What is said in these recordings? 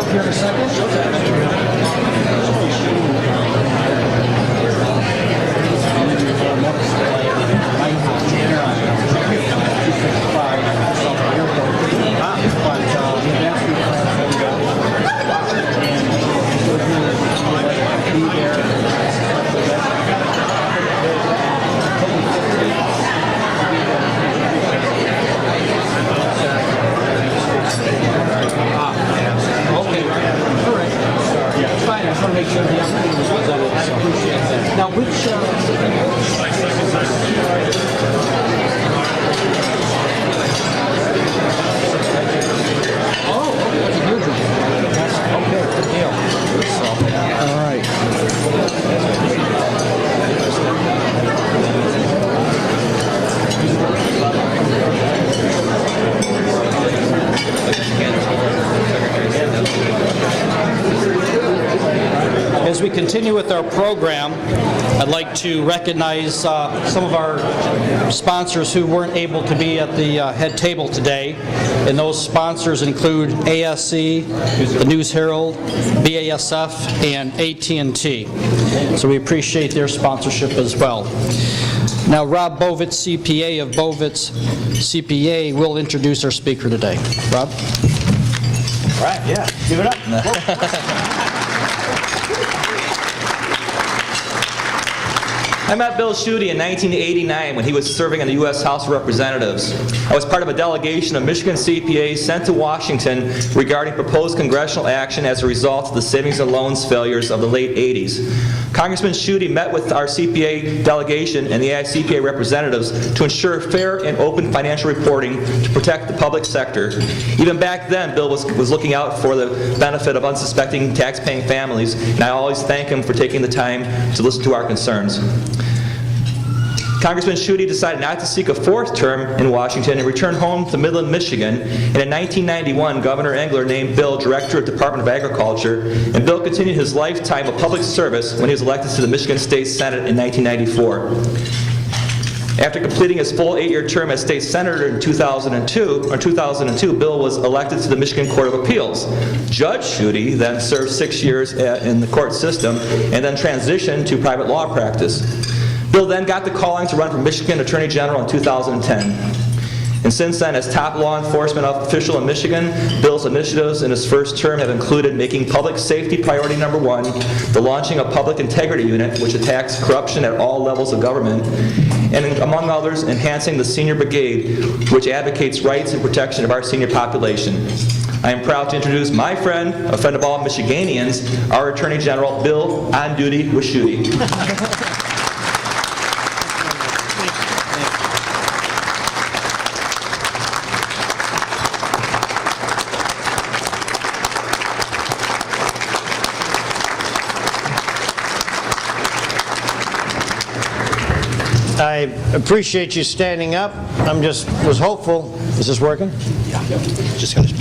up here in a make sure the opportunity was presented. I appreciate that. Now, which oh, that's a huge one. Okay, good deal. All right. As we continue with our program, I'd like to recognize some of our sponsors who weren't able to be at the head table today. And those sponsors include ASC, the News Herald, BASF, and AT&T. So we appreciate their sponsorship as well. Now, Rob Bovitz, CPA of Bovitz CPA, will introduce our speaker today. Rob? All right, yeah, give it up. I met Bill Schuette in 1989 when he was serving in the U.S. House of Representatives. I was part of a delegation of Michigan CPAs sent to Washington regarding proposed congressional action as a result of the savings and loans failures of the late 80s. Congressman Schuette met with our CPA delegation and the CPA representatives to ensure fair and open financial reporting to protect the public sector. Even back then, Bill was looking out for the benefit of unsuspecting tax-paying families, and I always thank him for taking the time to listen to our concerns. Congressman Schuette decided not to seek a fourth term in Washington and returned home to Midland, Michigan. And in 1991, Governor Engler named Bill Director of the Department of Agriculture, and Bill continued his lifetime of public service when he was elected to the Michigan State Senate in 1994. After completing his full 8-year term as state senator in 2002, Bill was elected to the Michigan Court of Appeals. Judge Schuette then served 6 years in the court system and then transitioned to private law practice. Bill then got the calling to run for Michigan Attorney General in 2010. And since then, as top law enforcement official in Michigan, Bill's initiatives in his first term have included making public safety priority number one, the launching of Public Integrity Unit, which attacks corruption at all levels of government, and among others, enhancing the Senior Brigade, which advocates rights and protection of our senior population. I am proud to introduce my friend, a friend of all Michiganians, our Attorney General, Bill on duty with Schuette. I appreciate you standing up. Was hopeful. Is this working? Yeah.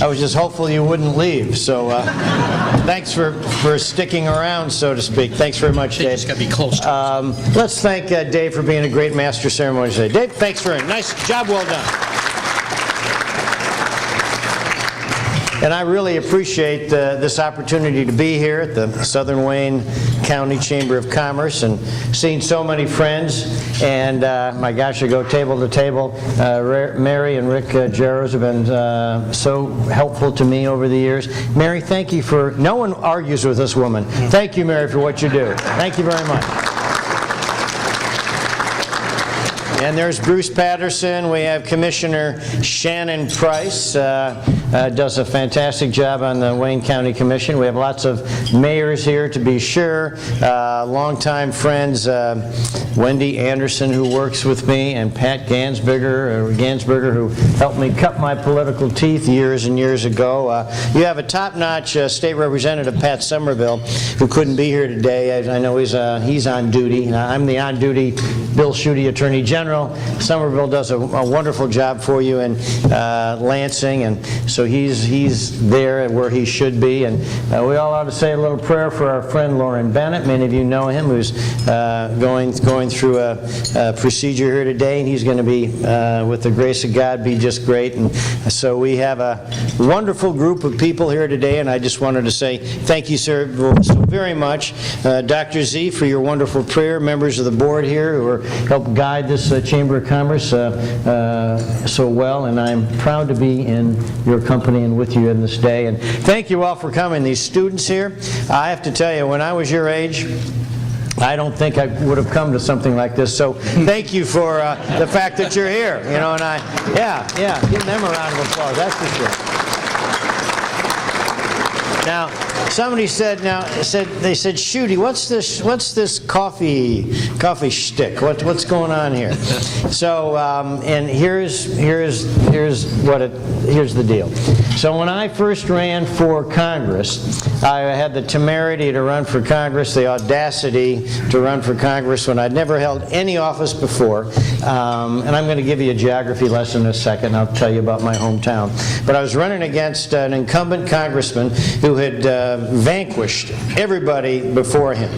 I was just hopeful you wouldn't leave. So thanks for sticking around, so to speak. Thanks very much, Dave. Just got to be close to us. Let's thank Dave for being a great master of ceremonies today. Dave, thanks very much. Nice job, well done. And I really appreciate this opportunity to be here at the Southern Wayne County Chamber of Commerce and seeing so many friends. And my gosh, I go table to table. Mary and Rick Jarrows have been so helpful to me over the years. Mary, thank you for, no one argues with this woman. Thank you, Mary, for what you do. Thank you very much. And there's Bruce Patterson. We have Commissioner Shannon Price. Does a fantastic job on the Wayne County Commission. We have lots of mayors here, to be sure. Longtime friends, Wendy Anderson, who works with me, and Pat Gansberger, who helped me cut my political teeth years and years ago. You have a top-notch State Representative, Pat Somerville, who couldn't be here today. I know he's on duty. I'm the on-duty Bill Schuette Attorney General. Somerville does a wonderful job for you in Lansing, and so he's there where he should be. And we all ought to say a little prayer for our friend Lauren Bennett. Many of you know him, who's going through a procedure here today, and he's going to be, with the grace of God, be just great. And so we have a wonderful group of people here today, and I just wanted to say thank you, sir, so very much. Dr. Z, for your wonderful prayer, members of the board here who helped guide this Chamber of Commerce so well, and I'm proud to be in your company and with you in this day. And thank you all for coming. These students here, I have to tell you, when I was your age, I don't think I would have come to something like this. So thank you for the fact that you're here. And give them a round of applause. That's for sure. Now, somebody said, Schuette, what's this coffee shtick? What's going on here? So, and here's the deal. So when I first ran for Congress, I had the temerity to run for Congress, the audacity to run for Congress when I'd never held any office before. And I'm going to give you a geography lesson in a second. I'll tell you about my hometown. But I was running against an incumbent congressman who had vanquished everybody before him.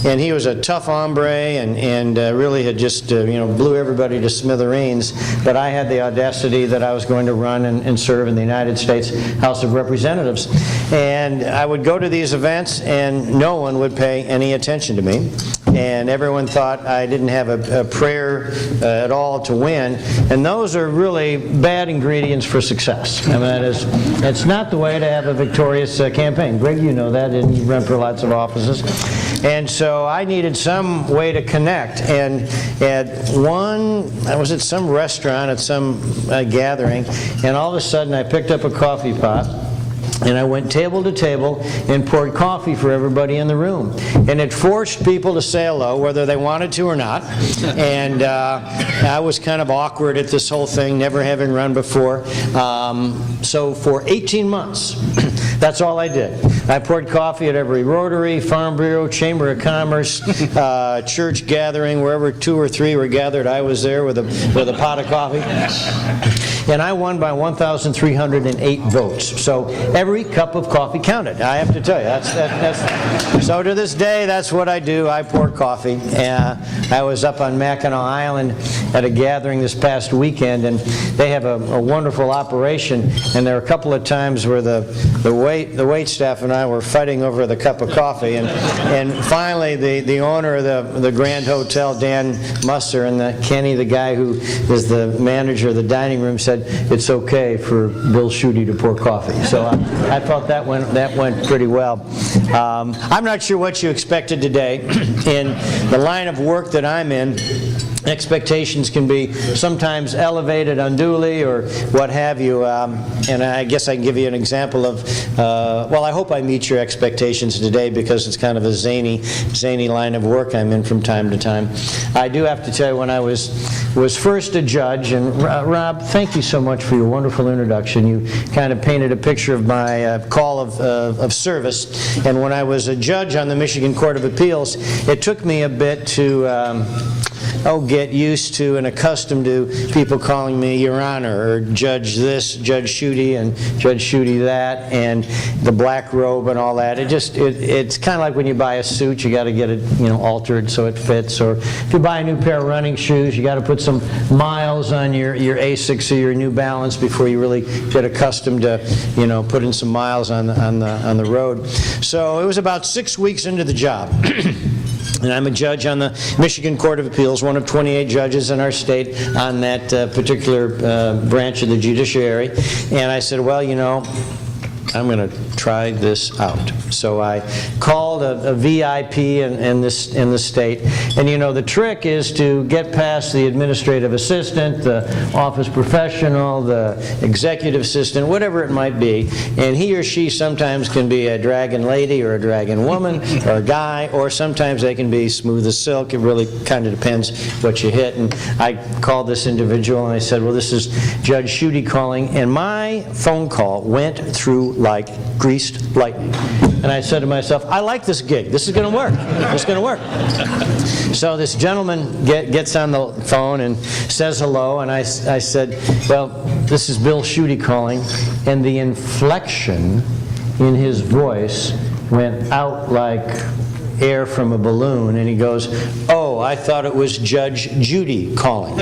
And he was a tough hombre and really had just blew everybody to smithereens. But I had the audacity that I was going to run and serve in the United States House of Representatives. And I would go to these events and no one would pay any attention to me. And everyone thought I didn't have a prayer at all to win. And those are really bad ingredients for success. I mean, it's not the way to have a victorious campaign. Greg, you know that, and you run for lots of offices. And so I needed some way to connect. And I was at some restaurant, at some gathering, and all of a sudden I picked up a coffee pot, and I went table to table and poured coffee for everybody in the room. And it forced people to say hello, whether they wanted to or not. And I was kind of awkward at this whole thing, never having run before. So for 18 months, that's all I did. I poured coffee at every Rotary, Farm Bureau, Chamber of Commerce, church gathering, wherever 2 or 3 were gathered, I was there with a pot of coffee. And I won by 1,308 votes. So every cup of coffee counted, I have to tell you. So to this day, that's what I do. I pour coffee. I was up on Mackinac Island at a gathering this past weekend, and they have a wonderful operation. And there were a couple of times where the wait staff and I were fighting over the cup of coffee. And finally, the owner of the Grand Hotel, Dan Musser, and Kenny, the guy who is the manager of the dining room, said, it's okay for Bill Schuette to pour coffee. So I thought that went pretty well. I'm not sure what you expected today. In the line of work that I'm in, expectations can be sometimes elevated unduly or what have you. And I guess I can give you an example of, well, I hope I meet your expectations today because it's kind of a zany line of work I'm in from time to time. I do have to tell you, when I was first a judge, and Rob, thank you so much for your wonderful introduction. You kind of painted a picture of my call of service. And when I was a judge on the Michigan Court of Appeals, it took me a bit to get used to and accustomed to people calling me Your Honor, or Judge this, Judge Schuette, and Judge Schuette that, and the black robe and all that. It's kind of like when you buy a suit, you got to get it altered so it fits. Or if you buy a new pair of running shoes, you got to put some miles on your Asics or your New Balance before you really get accustomed to putting some miles on the road. So it was about 6 weeks into the job. And I'm a judge on the Michigan Court of Appeals, one of 28 judges in our state on that particular branch of the judiciary. And I said, well, I'm going to try this out. So I called a VIP in the state. And the trick is to get past the administrative assistant, the office professional, the executive assistant, whatever it might be. And he or she sometimes can be a dragon lady or a dragon woman or a guy, or sometimes they can be smooth as silk. It really kind of depends what you hit. And I called this individual and I said, well, this is Judge Schuette calling. And my phone call went through like greased lightning. And I said to myself, I like this gig. This is going to work. This is going to work. So this gentleman gets on the phone and says hello, and I said, well, this is Bill Schuette calling, and the inflection in his voice went out like air from a balloon, and he goes, oh, I thought it was Judge Judy calling.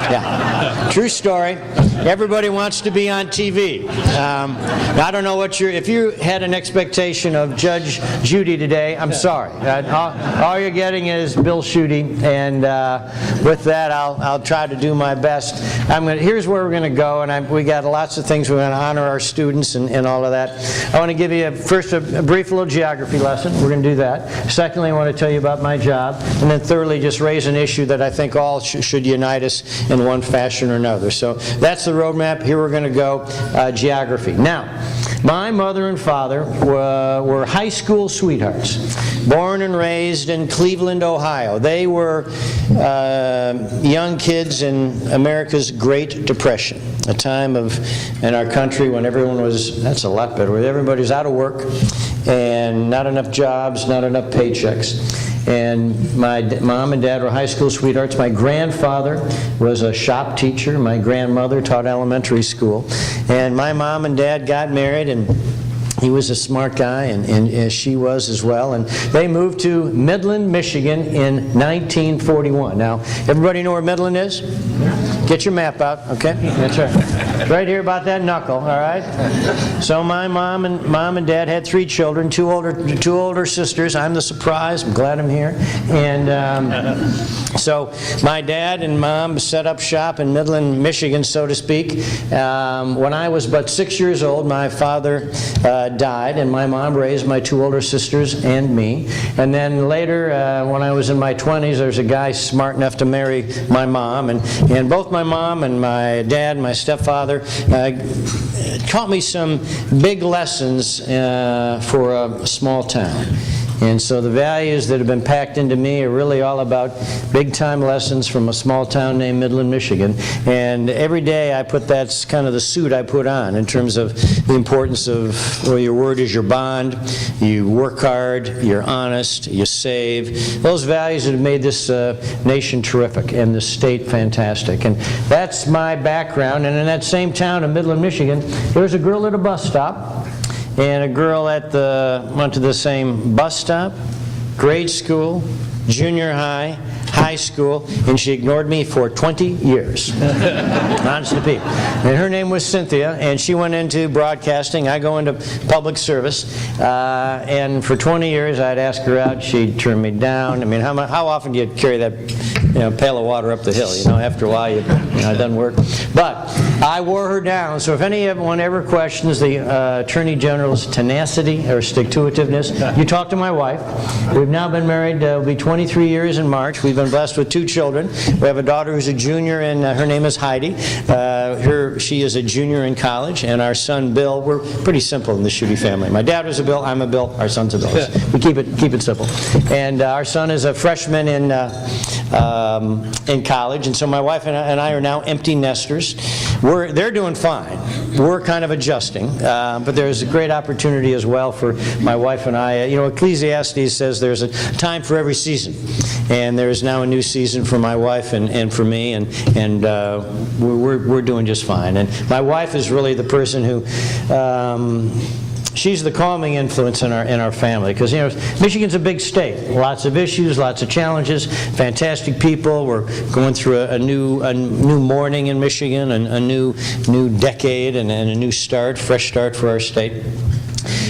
Yeah, true story. Everybody wants to be on TV. I don't know what if you had an expectation of Judge Judy today, I'm sorry. All you're getting is Bill Schuette, and with that, I'll try to do my best. Here's where we're going to go, and we got lots of things. We're going to honor our students and all of that. I want to give you first a brief little geography lesson. We're going to do that. Secondly, I want to tell you about my job, and then thirdly, just raise an issue that I think all should unite us in one fashion or another. So that's the roadmap. Here we're going to go geography. Now, my mother and father were high school sweethearts, born and raised in Cleveland, Ohio. They were young kids in America's Great Depression, a time in our country when everyone was, that's a lot better, when everybody was out of work and not enough jobs, not enough paychecks. And my mom and dad were high school sweethearts. My grandfather was a shop teacher. My grandmother taught elementary school. And my mom and dad got married, and he was a smart guy, and she was as well. And they moved to Midland, Michigan in 1941. Now, everybody know where Midland is? Get your map out, okay? That's right. Right here about that knuckle, all right? So my mom and dad had 3 children, two older sisters. I'm the surprise. I'm glad I'm here. And so my dad and mom set up shop in Midland, Michigan, so to speak. When I was but 6 years old, my father died, and my mom raised my 2 older sisters and me. And then later, when I was in my 20s, there was a guy smart enough to marry my mom, and both my mom and my dad, my stepfather, taught me some big lessons for a small town. And so the values that have been packed into me are really all about big-time lessons from a small town named Midland, Michigan. And every day that's kind of the suit I put on in terms of the importance of, well, your word is your bond, you work hard, you're honest, you save. Those values that have made this nation terrific and the state fantastic. And that's my background. And in that same town of Midland, Michigan, there was a girl at a bus stop, and a girl went to the same bus stop, grade school, junior high, high school, and she ignored me for 20 years. Honest to people. And her name was Cynthia, and she went into broadcasting. I go into public service, and for 20 years I'd ask her out. She'd turn me down. I mean, how often do you carry that pail of water up the hill? After a while, it doesn't work. But I wore her down. So if anyone ever questions the Attorney General's tenacity or stick-to-itiveness, you talk to my wife. We've now been married, it'll be 23 years in March. We've been blessed with 2 children. We have a daughter who's a junior, and her name is Heidi. She is a junior in college, and our son Bill. We're pretty simple in the Schuette family. My dad was a Bill, I'm a Bill, our son's a Bill. We keep it simple. And our son is a freshman in college, and so my wife and I are now empty nesters. They're doing fine. We're kind of adjusting, but there's a great opportunity as well for my wife and I. Ecclesiastes says there's a time for every season, and there's now a new season for my wife and for me, and we're doing just fine. And my wife is really the person who she's the calming influence in our family, because Michigan's a big state, lots of issues, lots of challenges, fantastic people. We're going through a new morning in Michigan, and a new decade, and a new start, fresh start for our state.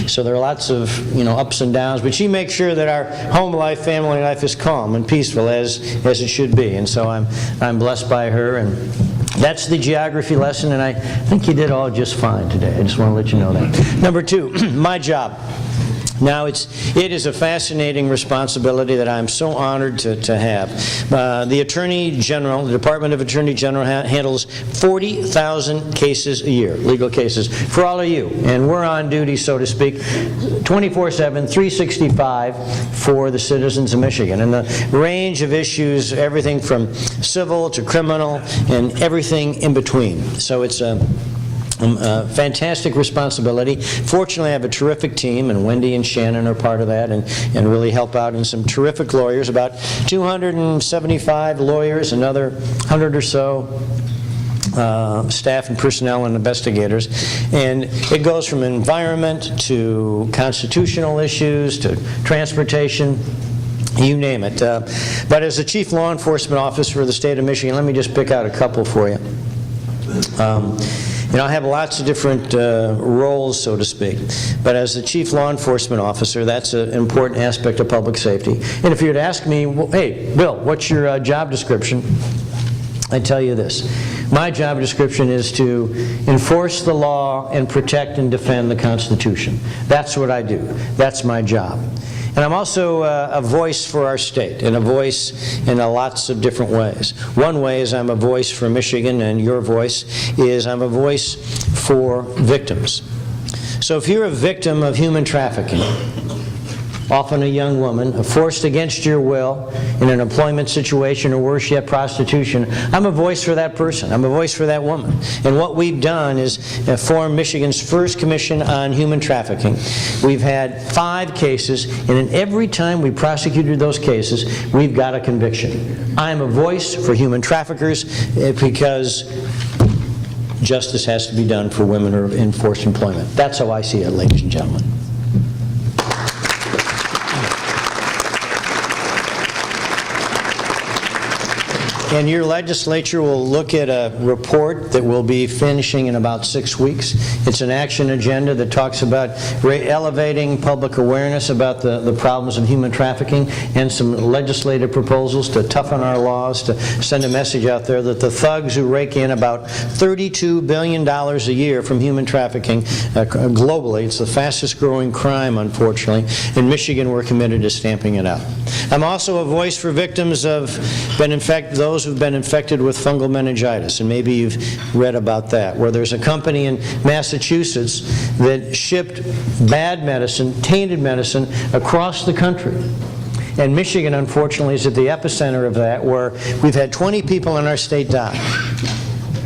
So there are lots of ups and downs, but she makes sure that our home life, family life is calm and peaceful as it should be. And so I'm blessed by her, and that's the geography lesson, and I think you did all just fine today. I just want to let you know that. Number 2, my job. Now, it is a fascinating responsibility that I'm so honored to have. The Attorney General, the Department of Attorney General handles 40,000 cases a year, legal cases, for all of you. And we're on duty, so to speak, 24/7, 365 for the citizens of Michigan. And the range of issues, everything from civil to criminal and everything in between. So it's a Fantastic responsibility. Fortunately, I have a terrific team, and Wendy and Shannon are part of that, and really help out, and some terrific lawyers, about 275 lawyers, another 100 or so staff and personnel and investigators. And it goes from environment to constitutional issues to transportation, you name it. But as the Chief Law Enforcement Officer of the state of Michigan, let me just pick out a couple for you. I have lots of different roles, so to speak, but as the Chief Law Enforcement Officer, that's an important aspect of public safety. And if you were to ask me, well, hey, Bill, what's your job description? I tell you this. My job description is to enforce the law and protect and defend the Constitution. That's what I do. That's my job. And I'm also a voice for our state, and a voice in lots of different ways. One way is I'm a voice for Michigan, and your voice is I'm a voice for victims. So if you're a victim of human trafficking, often a young woman, forced against your will in an employment situation, or worse yet, prostitution, I'm a voice for that person. I'm a voice for that woman. And what we've done is form Michigan's first Commission on Human Trafficking. We've had 5 cases, and in every time we prosecuted those cases, we've got a conviction. I'm a voice for human traffickers because justice has to be done for women who are in forced employment. That's how I see it, ladies and gentlemen. And your legislature will look at a report that will be finishing in about 6 weeks. It's an action agenda that talks about elevating public awareness about the problems of human trafficking, and some legislative proposals to toughen our laws, to send a message out there that the thugs who rake in about $32 billion a year from human trafficking globally, it's the fastest growing crime, unfortunately. In Michigan, we're committed to stamping it out. I'm also a voice for victims of those who've been infected with fungal meningitis, and maybe you've read about that, where there's a company in Massachusetts that shipped bad medicine, tainted medicine, across the country. And Michigan, unfortunately, is at the epicenter of that, where we've had 20 people in our state die.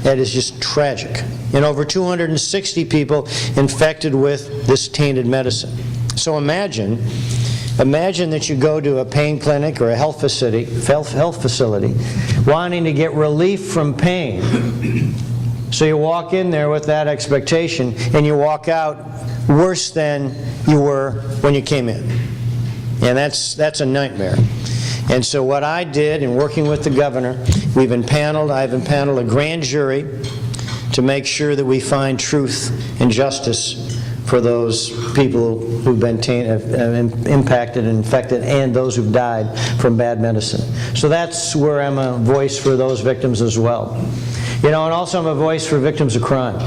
That is just tragic. And over 260 people infected with this tainted medicine. So imagine that you go to a pain clinic or a health facility wanting to get relief from pain. So you walk in there with that expectation, and you walk out worse than you were when you came in. And that's a nightmare. And so what I did in working with the governor, I've impaneled a grand jury to make sure that we find truth and justice for those people who've been impacted and infected, and those who've died from bad medicine. So that's where I'm a voice for those victims as well. And also I'm a voice for victims of crime.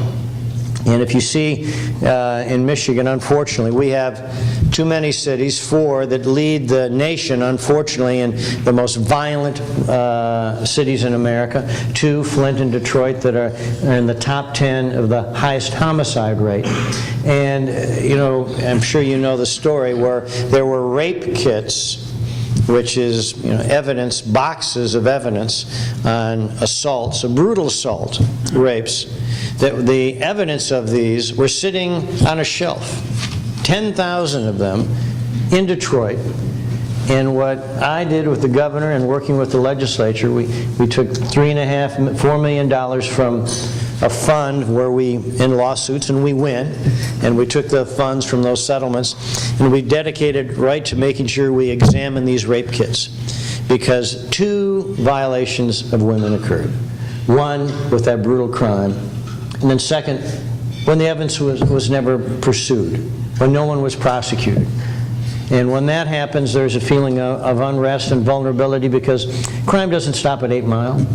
And if you see in Michigan, unfortunately, we have too many cities, 4, that lead the nation, unfortunately, in the most violent cities in America. 2, Flint and Detroit, that are in the top 10 of the highest homicide rate. And, I'm sure you know the story where there were rape kits, which is evidence, boxes of evidence on assaults, a brutal assault, rapes. That the evidence of these were sitting on a shelf, 10,000 of them in Detroit. And what I did with the governor and working with the legislature, we took $4 million from a fund where in lawsuits, and we win, and we took the funds from those settlements, and we dedicated right to making sure we examine these rape kits, because 2 violations of women occurred. One, with that brutal crime, and then second, when the evidence was never pursued, when no one was prosecuted. And when that happens, there's a feeling of unrest and vulnerability, because crime doesn't stop at 8 Mile.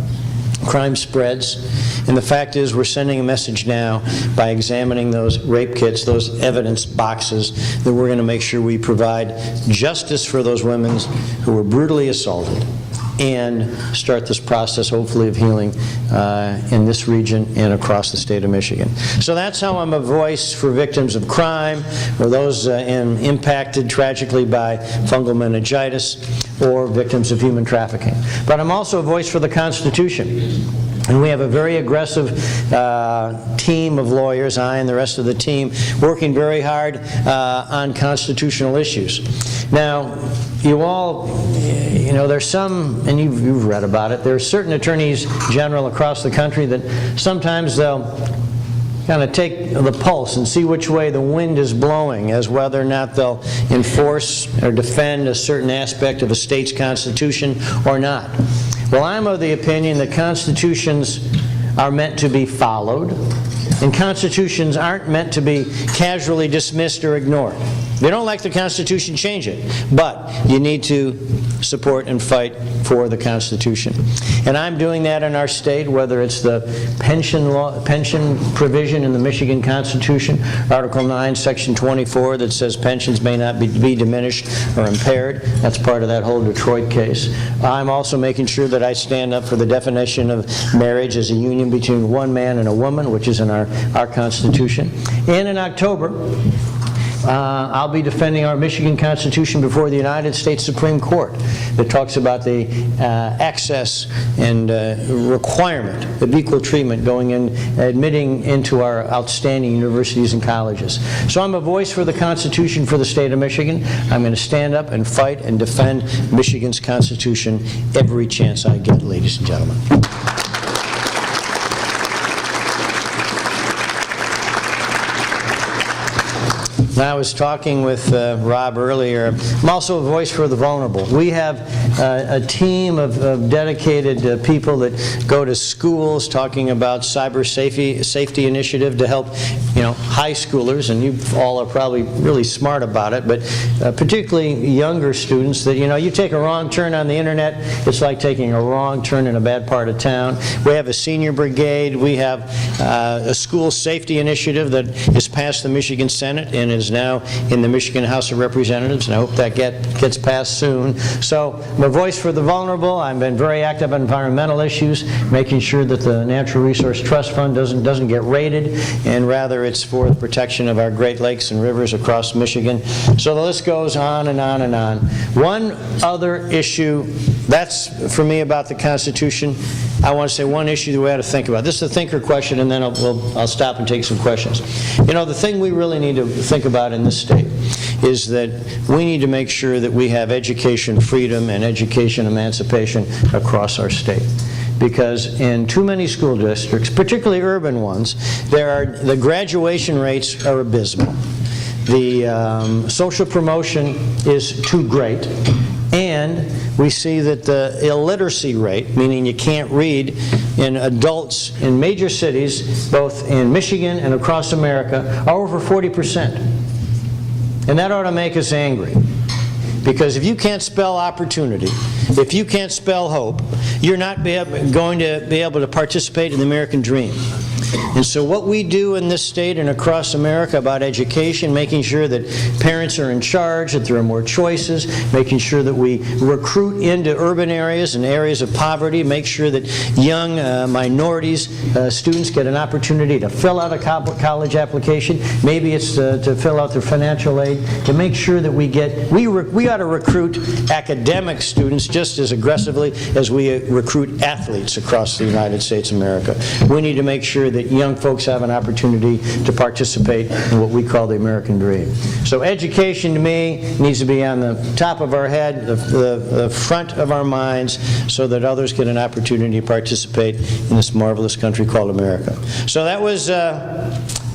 Crime spreads. And the fact is, we're sending a message now by examining those rape kits, those evidence boxes, that we're going to make sure we provide justice for those women who were brutally assaulted, and start this process, hopefully, of healing in this region and across the state of Michigan. So that's how I'm a voice for victims of crime, or those impacted tragically by fungal meningitis, or victims of human trafficking. But I'm also a voice for the Constitution. And we have a very aggressive team of lawyers, I and the rest of the team, working very hard on constitutional issues. Now, you all, you know, there's some, and you've read about it, there are certain attorneys general across the country that sometimes they'll kind of take the pulse and see which way the wind is blowing as whether or not they'll enforce or defend a certain aspect of a state's constitution or not. Well, I'm of the opinion that constitutions are meant to be followed, and constitutions aren't meant to be casually dismissed or ignored. If you don't like the Constitution, change it. But you need to support and fight for the Constitution. And I'm doing that in our state, whether it's the pension provision in the Michigan Constitution, Article 9, Section 24, that says pensions may not be diminished or impaired. That's part of that whole Detroit case. I'm also making sure that I stand up for the definition of marriage as a union between one man and a woman, which is in our Constitution. And in October, I'll be defending our Michigan Constitution before the United States Supreme Court that talks about the access and requirement of equal treatment going in, admitting into our outstanding universities and colleges. So I'm a voice for the Constitution for the state of Michigan. I'm going to stand up and fight and defend Michigan's Constitution every chance I get, ladies and gentlemen. I was talking with Rob earlier. I'm also a voice for the vulnerable. We have a team of dedicated people that go to schools talking about cyber safety initiative to help, you know, high schoolers, and you all are probably really smart about it, but particularly younger students that, you know, you take a wrong turn on the internet, it's like taking a wrong turn in a bad part of town. We have a senior brigade. We have a school safety initiative that has passed the Michigan Senate and is now in the Michigan House of Representatives, and I hope that gets passed soon. So I'm a voice for the vulnerable. I've been very active on environmental issues, making sure that the Natural Resource Trust Fund doesn't get raided, and rather it's for the protection of our Great Lakes and rivers across Michigan. So the list goes on and on and on. One other issue, that's for me about the Constitution. I want to say one issue that we ought to think about. This is a thinker question, and then I'll stop and take some questions. You know, the thing we really need to think about in this state is that we need to make sure that we have education freedom and education emancipation across our state. Because in too many school districts, particularly urban ones, the graduation rates are abysmal. The social promotion is too great. And we see that the illiteracy rate, meaning you can't read, in adults in major cities, both in Michigan and across America, are over 40%. And that ought to make us angry. Because if you can't spell opportunity, if you can't spell hope, you're not going to be able to participate in the American dream. And so what we do in this state and across America about education, making sure that parents are in charge, that there are more choices, making sure that we recruit into urban areas and areas of poverty, make sure that young minorities, students get an opportunity to fill out a college application. Maybe it's to fill out their financial aid, to make sure that we ought to recruit academic students just as aggressively as we recruit athletes across the United States of America. We need to make sure that young folks have an opportunity to participate in what we call the American dream. So education, to me, needs to be on the top of our head, the front of our minds, so that others get an opportunity to participate in this marvelous country called America. So that was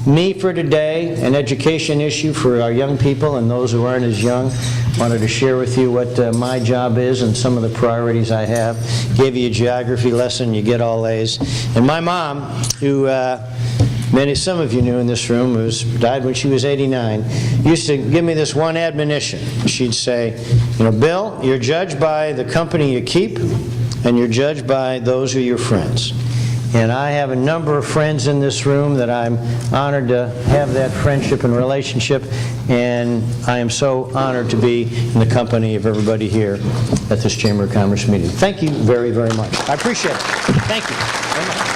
me for today, an education issue for our young people and those who aren't as young. Wanted to share with you what my job is and some of the priorities I have. Gave you a geography lesson, you get all A's. And my mom, who some of you knew in this room, died when she was 89, used to give me this one admonition. She'd say, you know, Bill, you're judged by the company you keep, and you're judged by those who are your friends. And I have a number of friends in this room that I'm honored to have that friendship and relationship, and I am so honored to be in the company of everybody here at this Chamber of Commerce meeting. Thank you very, very much. I appreciate it. Thank you very much.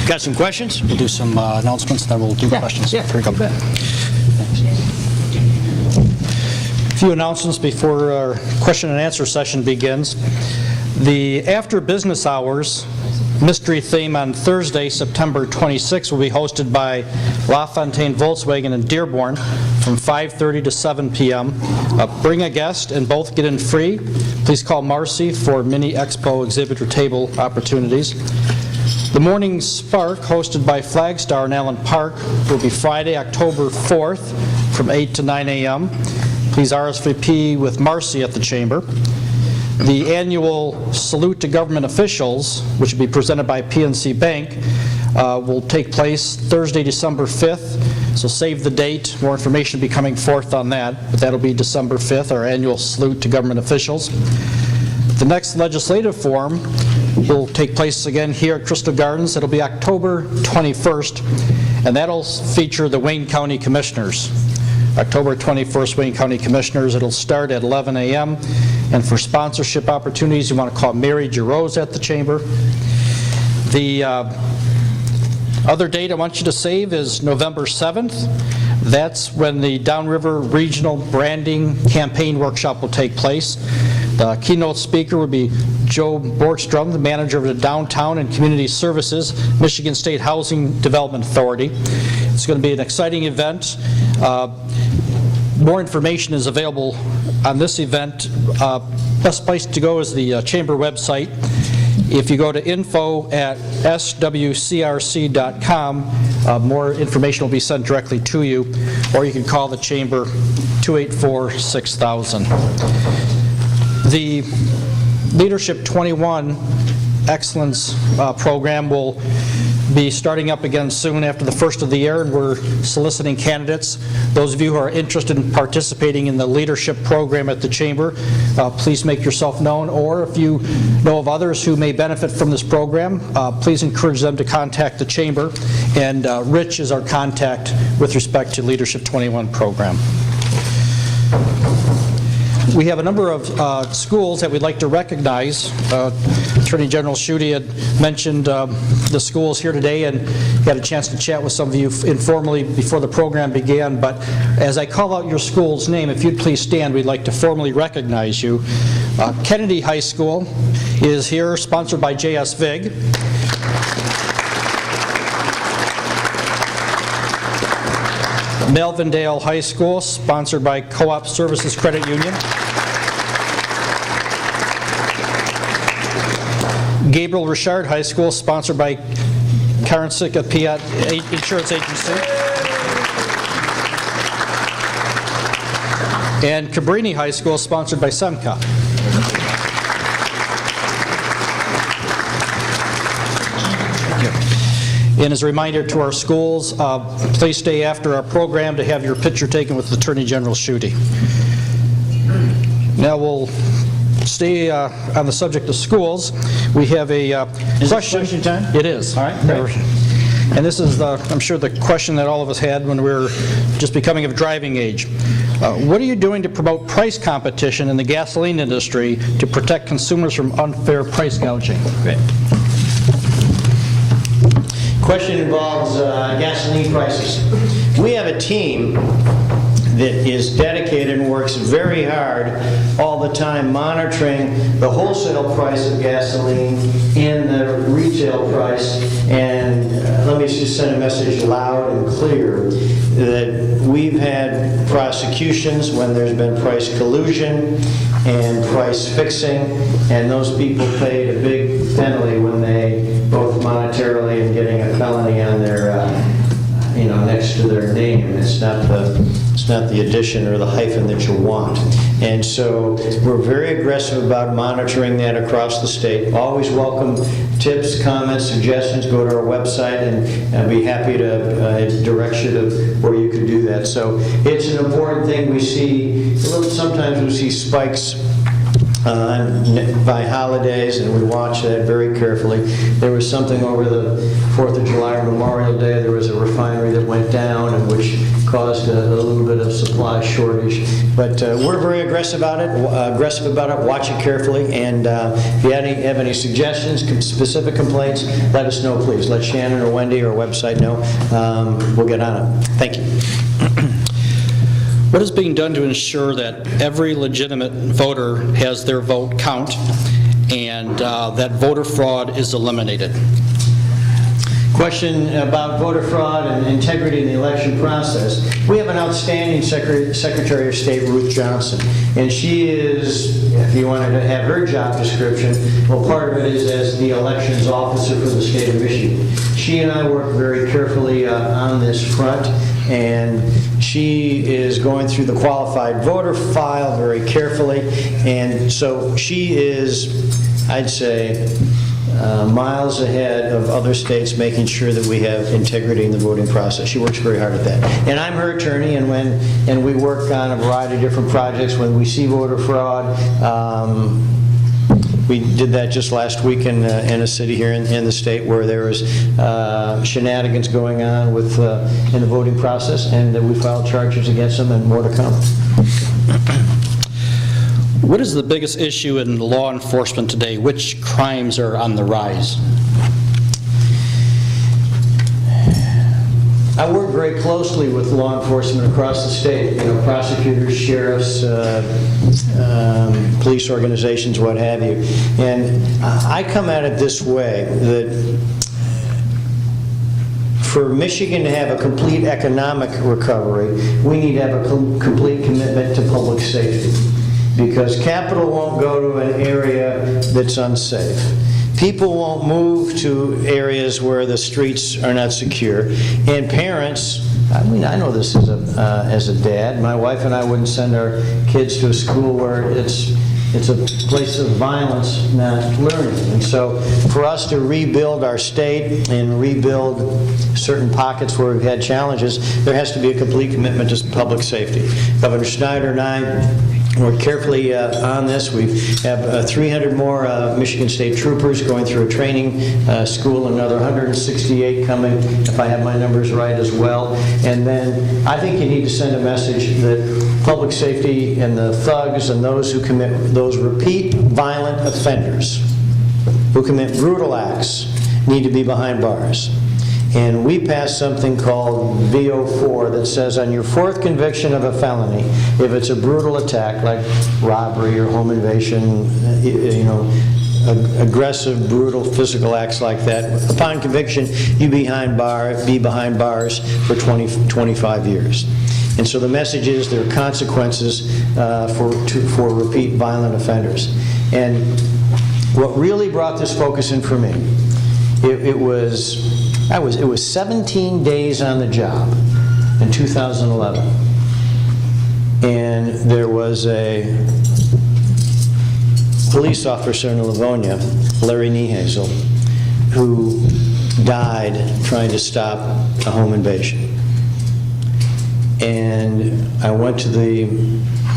Got some questions? We'll do some announcements, then we'll do questions. Yeah, Here we go. few announcements before our question and answer session begins. The after business hours mystery theme on Thursday, September 26th, will be hosted by LaFontaine Volkswagen in Dearborn from 5:30 to 7 p.m. Bring a guest and both get in free. Please call Marcy for mini expo exhibitor table opportunities. The Morning Spark, hosted by Flagstar in Allen Park, will be Friday, October 4th from 8 to 9 a.m. Please RSVP with Marcy at the Chamber. The annual Salute to Government Officials, which will be presented by PNC Bank, will take place Thursday, December 5th. So save the date. More information will be coming forth on that, but that'll be December 5th, our annual Salute to Government Officials. The next legislative forum will take place again here at Crystal Gardens. It'll be October 21st, and that'll feature the Wayne County Commissioners. October 21st, Wayne County Commissioners. It'll start at 11 a.m. And for sponsorship opportunities, you want to call Mary Giroux at the Chamber. The other date I want you to save is November 7th. That's when the Downriver Regional Branding Campaign Workshop will take place. The keynote speaker will be Joe Borgstrom, the manager of the Downtown and Community Services, Michigan State Housing Development Authority. It's going to be an exciting event. More information is available on this event. Best place to go is the Chamber website. If you go to info@swcrc.com, more information will be sent directly to you, or you can call the Chamber 284-6000. The Leadership 21 Excellence Program will be starting up again soon after the first of the year, and we're soliciting candidates. Those of you who are interested in participating in the leadership program at the Chamber, please make yourself known, or if you know of others who may benefit from this program, please encourage them to contact the Chamber, and Rich is our contact with respect to Leadership 21 program. We have a number of schools that we'd like to recognize. Attorney General Schuette had mentioned the schools here today, and had a chance to chat with some of you informally before the program began. But as I call out your school's name, if you'd please stand, we'd like to formally recognize you. Kennedy High School is here, sponsored by J.S. Vig. Melvindale High School, sponsored by Co-op Services Credit Union. Gabriel Richard High School, sponsored by Karensica Piat Insurance Agency. And Cabrini High School, sponsored by Semca. And as a reminder to our schools, please stay after our program to have your picture taken with Attorney General Schuette. Now we'll stay on the subject of schools. We have a question. Is it question time? It is. All right, great. And this is, I'm sure, the question that all of us had when we were just becoming of driving age. What are you doing to promote price competition in the gasoline industry to protect consumers from unfair price gouging? Great. Question involves gasoline prices. We have a team that is dedicated and works very hard all the time monitoring the wholesale price of gasoline and the retail price. And let me just send a message loud and clear that we've had prosecutions when there's been price collusion and price fixing, and those people paid a big penalty when they, both monetarily and getting a felony on their, next to their name. It's not the addition or the hyphen that you want. And so we're very aggressive about monitoring that across the state. Always welcome tips, comments, suggestions. Go to our website, and I'd be happy to direct you to where you could do that. So it's an important thing. We see, sometimes we see spikes by holidays, and we watch that very carefully. There was something over the 4th of July or Memorial Day. There was a refinery that went down, and which caused a little bit of supply shortage. But we're very aggressive about it. Watch it carefully, and if you have any suggestions, specific complaints, let us know, please. Let Shannon or Wendy or our website know. We'll get on it. Thank you. What is being done to ensure that every legitimate voter has their vote count and that voter fraud is eliminated? Question about voter fraud and integrity in the election process. We have an outstanding Secretary of State, Ruth Johnson, and she is, if you wanted to have her job description, well, part of it is as the elections officer for the state of Michigan. She and I work very carefully on this front, and she is going through the qualified voter file very carefully, and so she is, I'd say, miles ahead of other states, making sure that we have integrity in the voting process. She works very hard at that. And I'm her attorney, and we work on a variety of different projects. When we see voter fraud, we did that just last week in a city here in the state where there was shenanigans going on with in the voting process, and we filed charges against them, and more to come. What is the biggest issue in law enforcement today? Which crimes are on the rise? I work very closely with law enforcement across the state, prosecutors, sheriffs, police organizations, what have you. And I come at it this way, that for Michigan to have a complete economic recovery, we need to have a complete commitment to public safety. Because capital won't go to an area that's unsafe. People won't move to areas where the streets are not secure. And parents, I mean, I know this as a dad. My wife and I wouldn't send our kids to a school where it's a place of violence, not learning. And so for us to rebuild our state and rebuild certain pockets where we've had challenges, there has to be a complete commitment to public safety. Governor Snyder and I worked carefully on this. We have 300 more Michigan State troopers going through a training school, another 168 coming, if I have my numbers right as well. And then I think you need to send a message that public safety and the thugs and those who commit those repeat violent offenders who commit brutal acts need to be behind bars. And we passed something called VO4 that says on your fourth conviction of a felony, if it's a brutal attack like robbery or home invasion, aggressive, brutal physical acts like that, upon conviction, you be behind bars for 25 years. And so the message is there are consequences for repeat violent offenders. And what really brought this focus in for me, it was 17 days on the job in 2011. And there was a police officer in Livonia, Larry Niehazel, who died trying to stop a home invasion. And I went to the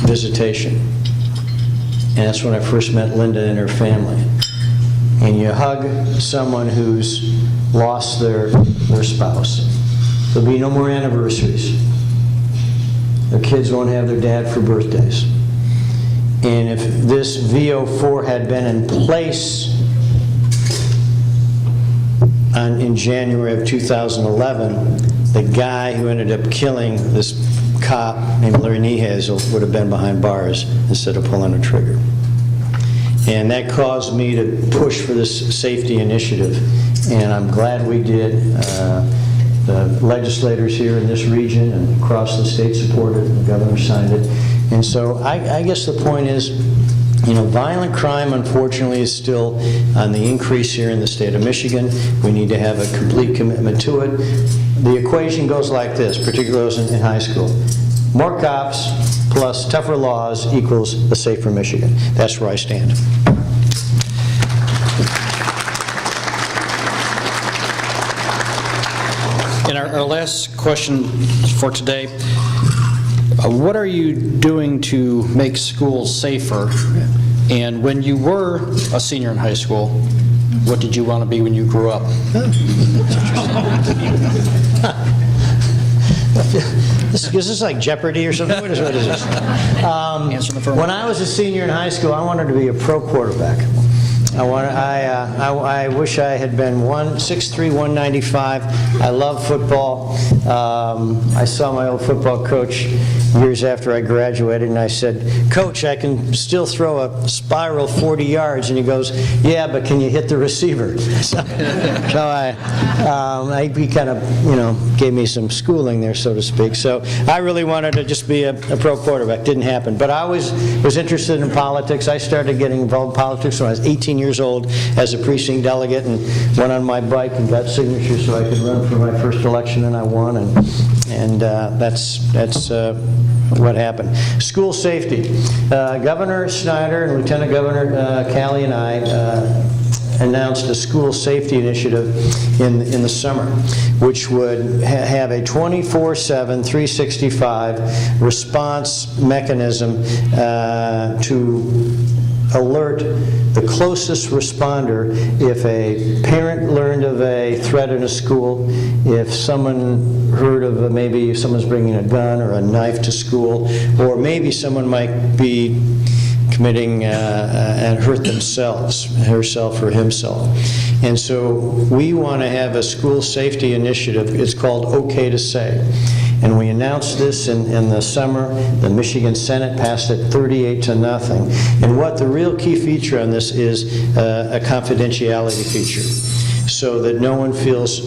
visitation, and that's when I first met Linda and her family. And you hug someone who's lost their spouse. There'll be no more anniversaries. Their kids won't have their dad for birthdays. And if this VO4 had been in place in January of 2011, the guy who ended up killing this cop named Larry Niehazel would have been behind bars instead of pulling a trigger. And that caused me to push for this safety initiative, and I'm glad we did. The legislators here in this region and across the state supported it, and the governor signed it. And so I guess the point is, violent crime, unfortunately, is still on the increase here in the state of Michigan. We need to have a complete commitment to it. The equation goes like this, particularly those in high school. More cops plus tougher laws equals a safer Michigan. That's where I stand. And our last question for today, what are you doing to make schools safer? And when you were a senior in high school, what did you want to be when you grew up? Is this like Jeopardy or something? What is this? When I was a senior in high school, I wanted to be a pro quarterback. I wish I had been 6'3", 195. I love football. I saw my old football coach years after I graduated, and I said, "Coach, I can still throw a spiral 40 yards." And he goes, "Yeah, but can you hit the receiver?" So he kind of, gave me some schooling there, so to speak. So I really wanted to just be a pro quarterback. Didn't happen. But I always was interested in politics. I started getting involved in politics when I was 18 years old as a precinct delegate, and went on my bike and got signatures so I could run for my first election, and I won. And that's what happened. School safety. Governor Snyder and Lieutenant Governor Calley and I announced a school safety initiative in the summer, which would have a 24/7, 365 response mechanism to alert the closest responder if a parent learned of a threat in a school, if someone heard of maybe someone's bringing a gun or a knife to school, or maybe someone might be committing and hurt themselves, herself or himself. And so we want to have a school safety initiative. It's called OK to Say. And we announced this in the summer. The Michigan Senate passed it 38-0. And what the real key feature on this is a confidentiality feature, so that no one feels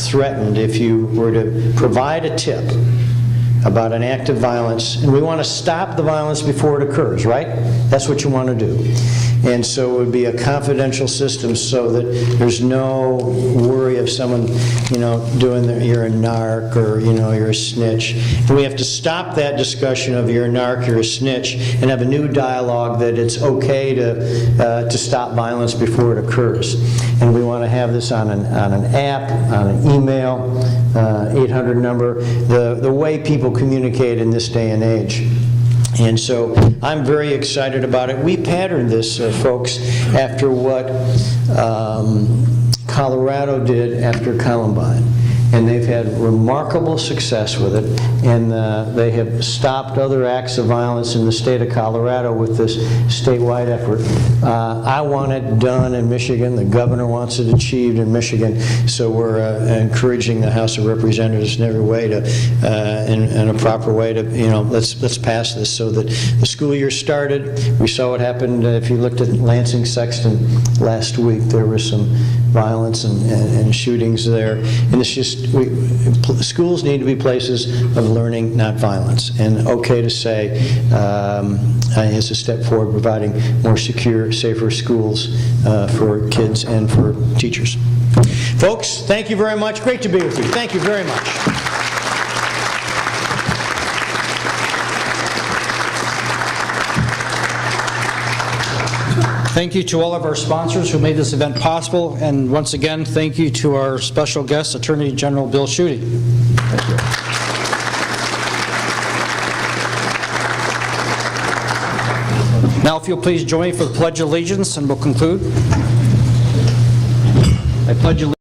threatened if you were to provide a tip about an act of violence. And we want to stop the violence before it occurs, right? That's what you want to do. And so it would be a confidential system so that there's no worry of someone, doing you're a narc or, you're a snitch. And we have to stop that discussion of you're a narc, you're a snitch, and have a new dialogue that it's okay to stop violence before it occurs. And we want to have this on an app, on an email, 800 number, the way people communicate in this day and age. And so I'm very excited about it. We patterned this, folks, after what Colorado did after Columbine. And they've had remarkable success with it, and they have stopped other acts of violence in the state of Colorado with this statewide effort. I want it done in Michigan. The governor wants it achieved in Michigan, so we're encouraging the House of Representatives in every way to, in a proper way to, let's pass this so that the school year started. We saw what happened if you looked at Lansing Sexton last week. There was some violence and shootings there, and it's just schools need to be places of learning, not violence. And OK to Say is a step forward, providing more secure, safer schools for kids and for teachers. Folks, thank you very much. Great to be with you. Thank you very much. Thank you to all of our sponsors who made this event possible, and once again, thank you to our special guest, Attorney General Bill Schuette. Thank you. Now, if you'll please join me for the Pledge of Allegiance, and we'll conclude. I pledge allegiance